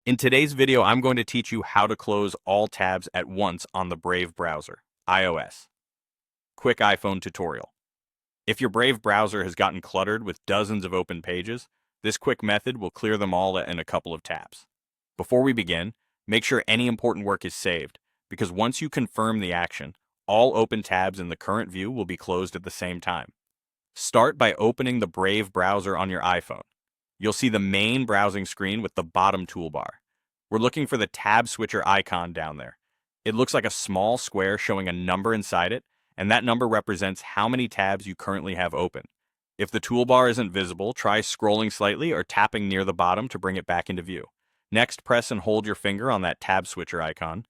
In today's video, I'm going to teach you how to close all tabs at once on the Brave browser, iOS. Quick iPhone tutorial. If your Brave browser has gotten cluttered with dozens of open pages, this quick method will clear them all in a couple of taps. Before we begin, make sure any important work is saved, because once you confirm the action, all open tabs in the current view will be closed at the same time. Start by opening the Brave browser on your iPhone. You'll see the main browsing screen with the bottom toolbar. We're looking for the tab switcher icon down there. It looks like a small square showing a number inside it, and that number represents how many tabs you currently have open. If the toolbar isn't visible, try scrolling slightly or tapping near the bottom to bring it back into view. Next, press and hold your finger on that tab switcher icon.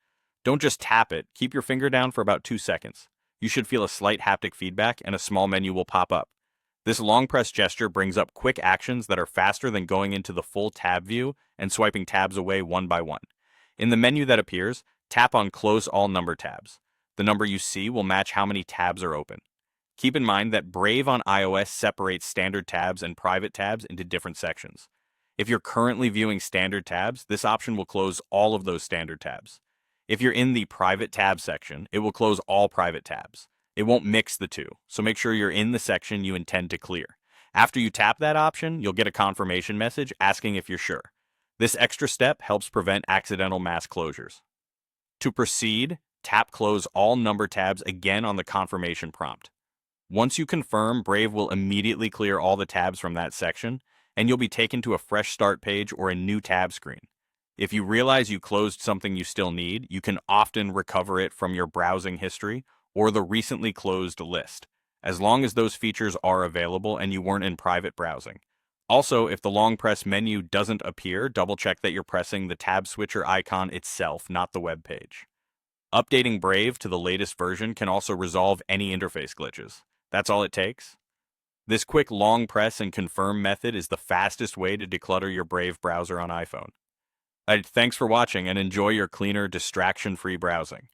Don't just tap it, keep your finger down for about 2 seconds. You should feel a slight haptic feedback and a small menu will pop up. This long press gesture brings up quick actions that are faster than going into the full tab view and swiping tabs away one by one. In the menu that appears, tap on Close All Number Tabs. The number you see will match how many tabs are open. Keep in mind that Brave on iOS separates standard tabs and private tabs into different sections. If you're currently viewing standard tabs, this option will close all of those standard tabs. If you're in the private tab section, it will close all private tabs. It won't mix the two, so make sure you're in the section you intend to clear. After you tap that option, you'll get a confirmation message asking if you're sure. This extra step helps prevent accidental mass closures. To proceed, tap Close All Number Tabs again on the confirmation prompt. Once you confirm, Brave will immediately clear all the tabs from that section, and you'll be taken to a fresh start page or a new tab screen. If you realize you closed something you still need, you can often recover it from your browsing history or the recently closed list, as long as those features are available and you weren't in private browsing. Also, if the long press menu doesn't appear, double check that you're pressing the tab switcher icon itself, not the web page. Updating Brave to the latest version can also resolve any interface glitches. That's all it takes. This quick long press and confirm method is the fastest way to declutter your Brave browser on iPhone. Thanks for watching and enjoy your cleaner, distraction-free browsing.